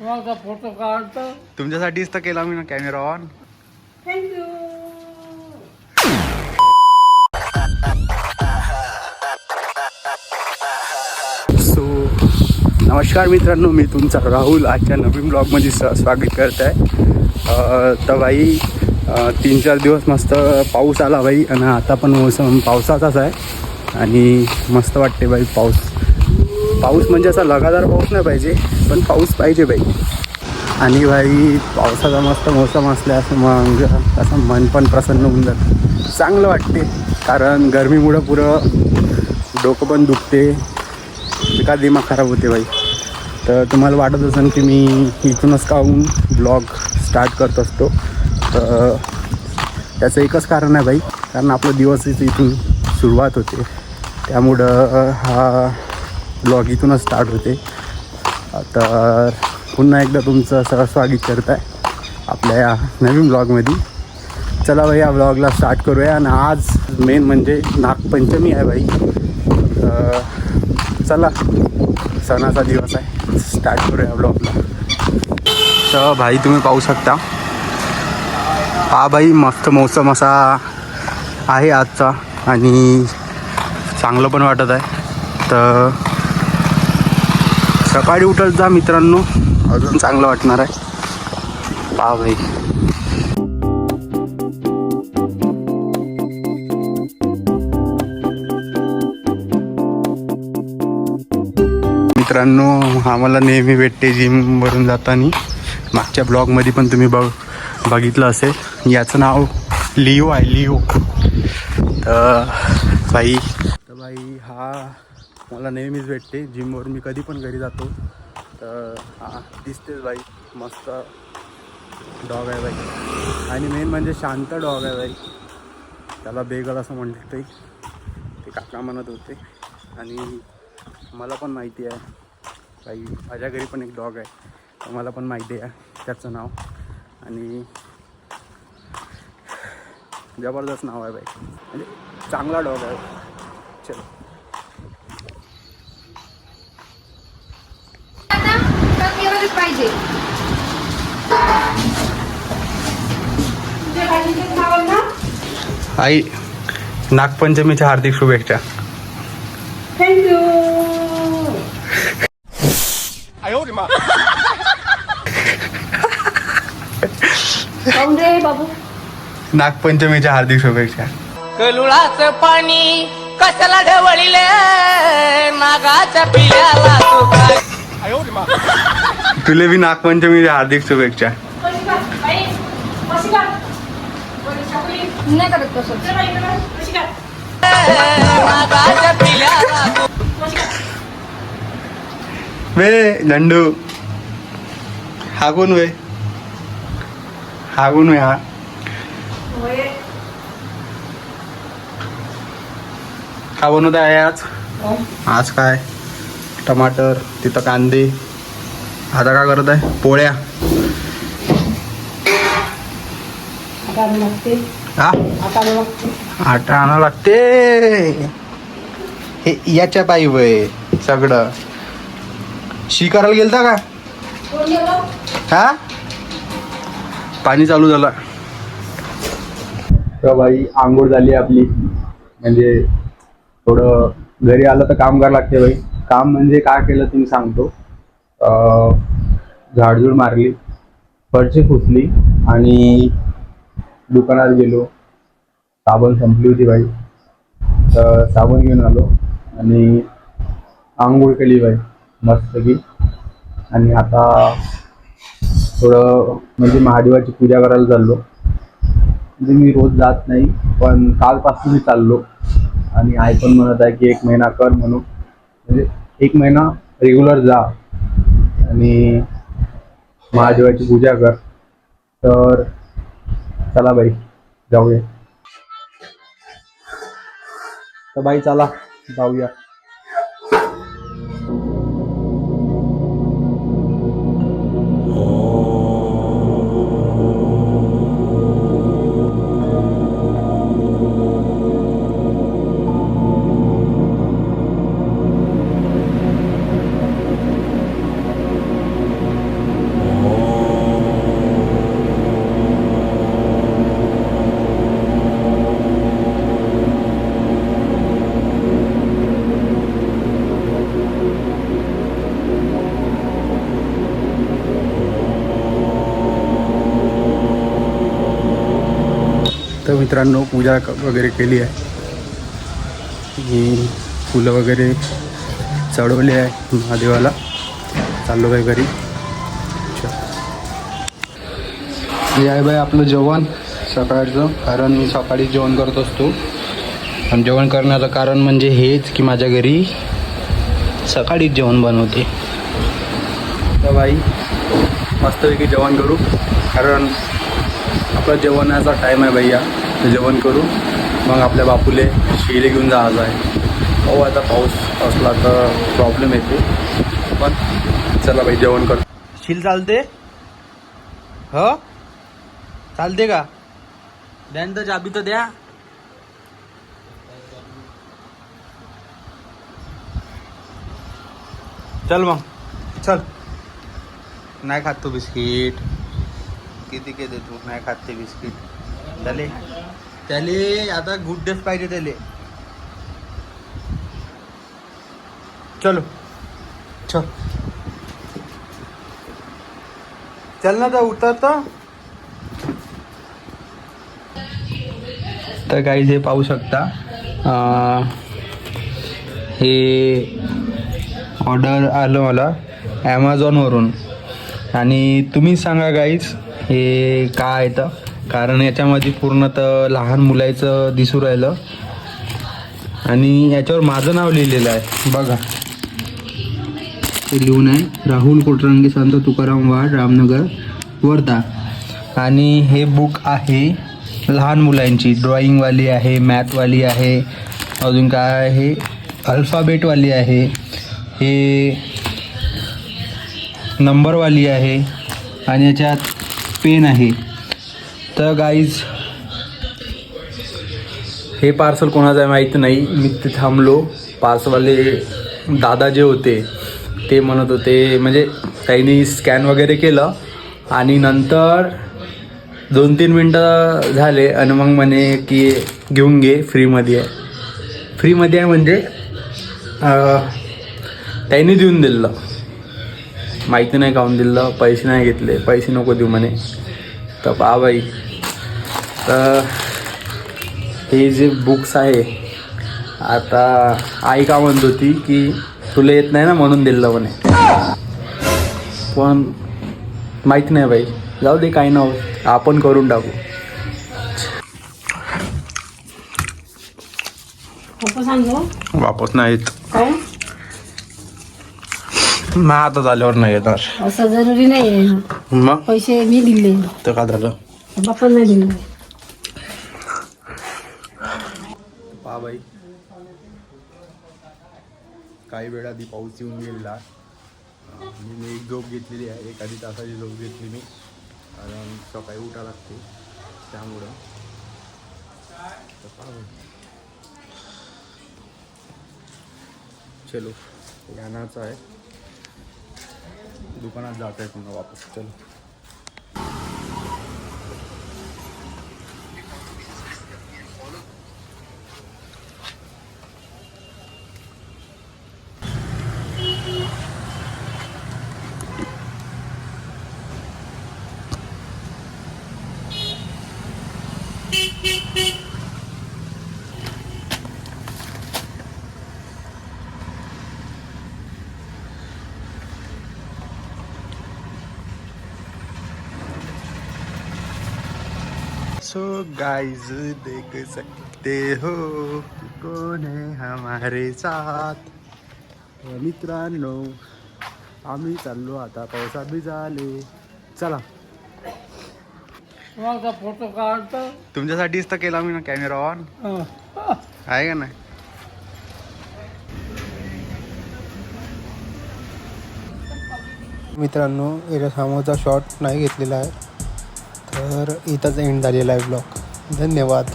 माझा फोटो काढतो. तुमच्यासाठीच तर केला मी ना कॅमेरा ऑन. थँक्यू. सो नमस्कार मित्रांनो, मी तुमचा राहुल आजच्या नवीन ब्लॉगमध्ये स्वागत करत आहे. तर भाई 3-4 दिवस मस्त पाऊस आला भाई, आणि आता पण मोसम पावसाचाच आहे आणि मस्त वाटते भाई. पाऊस म्हणजे असा लगातार पाऊस नाही पाहिजे, पण पाऊस पाहिजे भाई. आणि भाई पावसाचा मस्त मोसम असल्यास मग असं मन पण प्रसन्न होऊन जातं, चांगलं वाटते. कारण गरमीमुळं पुरं डोकं पण दुखते, का दिमाग खराब होते भाई. तर तुम्हाला वाटत असेल की मी इथूनच काहून ब्लॉग स्टार्ट करत असतो. तर त्याचं एकच कारण आहे भाई, कारण आपला दिवसच इथून सुरुवात होते, त्यामुळं हा ब्लॉग इथूनच स्टार्ट होते. तर पुन्हा एकदा तुमचं स्वागत करत आहे आपल्या या नवीन ब्लॉगमध्ये. चला भाई या ब्लॉगला स्टार्ट करूया. आणि आज मेन म्हणजे नागपंचमी आहे भाई. चला सणाचा दिवस आहे, स्टार्ट करूया ब्लॉगला. तर भाई तुम्ही पाहू शकता, हा भाई मस्त मौसम असा आहे आजचा आणि चांगलं पण वाटत आहे. तर सकाळी उठत जा मित्रांनो, अजून चांगलं वाटणार आहे. पहा भाई मित्रांनो, आम्हाला नेहमी भेटते जिमवरून जाताना. मागच्या ब्लॉगमध्ये पण तुम्ही बघितलं असेल. याचं नाव लिओ आहे, लिओ. तर भाई हा मला नेहमीच भेटते जिमवरून. मी कधी पण घरी जातो तर हा दिसतेच भाई. मस्त डॉग आहे भाई, आणि मेन म्हणजे शांत डॉग आहे भाई. त्याला बेगल असं म्हणते ते काका म्हणत होते. आणि मला पण माहिती आहे भाई, माझ्या घरी पण एक डॉग आहे, तर मला पण माहिती आहे त्याचं नाव. आणि जबरदस्त नाव आहे भाई, म्हणजे चांगला डॉग आहे. चलो पाहिजे आई, नागपंचमीच्या हार्दिक शुभेच्छा. थँक्यू. जाऊन रे बाबू. नागपंचमीच्या हार्दिक शुभेच्छा. कलुळाचं पाणी कशाला ढवळीले, नागाच्या पिल्याला तू काय. तुले बी नागपंचमीच्या हार्दिक शुभेच्छा. नाही करत तसं. नागाच्या पिल्याला तू. वे लंडू हागून वे हागून वे हा. काय बनवत आहे आज? आज काय टमाटर, तिथं कांदे. आता काय करत आहे? पोळ्या. हा आटा आणा लागते. हे याच्या पायी वय सगळं शी करायला गेलता का? हा पाणी चालू झालं. तर बाई आंघोळ झाली आपली, म्हणजे थोडं घरी आलं तर काम करावं लागते बाई. काम म्हणजे काय केलं तुम्ही सांगतो. झाडझूड मारली, फरशी पुसली आणि दुकानात गेलो. साबण संपली होती बाई, तर साबण घेऊन आलो आणि आंघोळ केली बाई मस्तपैकी. आणि आता थोडं म्हणजे महादेवाची पूजा करायला चाललो. म्हणजे मी रोज जात नाही, पण कालपासून मी चाललो. आणि आई पण म्हणत आहे की 1 महिना कर म्हणून, म्हणजे 1 महिना रेग्युलर जा आणि महादेवाची पूजा कर. तर चला बाई जाऊया. तर बाई चला जाऊया. तर मित्रांनो पूजा वगैरे केली आहे. मी फुलं वगैरे चढवले आहे महादेवाला. चाललो आहे घरी. हे आहे बाई आपलं जेवण सकाळचं. कारण मी सकाळी जेवण करत असतो. आणि जेवण करण्याचं कारण म्हणजे हेच की माझ्या घरी सकाळीच जेवण बनवते. तर बाई मस्तपैकी जेवण करू. कारण आपला जेवणाचा टाईम आहे भैया. तर जेवण करू. मग आपल्या बापूले शिले घेऊन जायचं आहे. हो आता पाऊस असला तर प्रॉब्लेम येते. पण चला बाई जेवण करू. शील चालते हो चालते का? द्यान तर चाबी तर द्या. चल मग चल. नाही खात तू बिस्किट. किती के देतो नाही खात ते बिस्किट. त्याले आता गुड डेच पाहिजे त्याले. चलो चल चल ना तर उतरतो. तर काही हे पाहू शकता हे ऑर्डर आलं मला ॲमेझॉनवरून. आणि तुम्ही सांगा गाईज हे काय आहे तर. कारण याच्यामध्ये पूर्ण तर लहान मुलाचं दिसू राहिलं. आणि याच्यावर माझं नाव लिहिलेलं आहे बघा. हे लिहून आहे राहुल कोटरंगे संत तुकाराम वाड रामनगर वर्धा. आणि हे बुक आहे लहान मुलांची. ड्रॉइंगवाली आहे, मॅथवाली आहे, अजून काय आहे अल्फाबेटवाली आहे, हे नंबरवाली आहे आणि याच्यात पेन आहे. तर गाईज हे पार्सल कोणाचं आहे माहीत नाही. मी ते थांबलो. पार्सलवाले दादा जे होते ते म्हणत होते म्हणजे त्यांनी स्कॅन वगैरे केलं आणि नंतर 2-3 मिनटं झाले आणि मग म्हणे की घेऊन घे फ्रीमध्ये आहे. फ्रीमध्ये आहे म्हणजे त्यांनी देऊन दिलं. माहिती नाही काहून दिलं. पैसे नाही घेतले. पैसे नको देऊ म्हणे. तर पहा बाई. तर हे जे बुक्स आहे आता आई का म्हणत होती की तुला येत नाही ना म्हणून दिलं म्हणे. पण माहीत नाही बाई. जाऊ दे काही ना होत आपण करून टाकू. वापस नाही येत. मग आता झाल्यावर नाही येणार. असं जरुरी नाही. मग पैसे मी दिले तर का झालं. बापा नाही दिले. पहा बाई काही वेळ आधी पाऊस येऊन गेला. मी एक झोप घेतलेली आहे. 1 तासाची झोप घेतली मी. कारण सकाळी उठा लागते त्यामुळं. चलो यानाचं आहे. दुकानात जात आहे पुन्हा वापस. चलो सो गाइस देख सकते हो कौन है हमारे साथ. मित्रांनो आम्ही चाललो आता. पावसात भिजाले. चला माझा फोटो काढतो. तुमच्यासाठीच तर केला मी ना कॅमेरा ऑन. आहे का नाही. मित्रांनो याच्या समोरचा शॉट नाही घेतलेला आहे. तर इथंच एंड झालेला आहे ब्लॉग. धन्यवाद.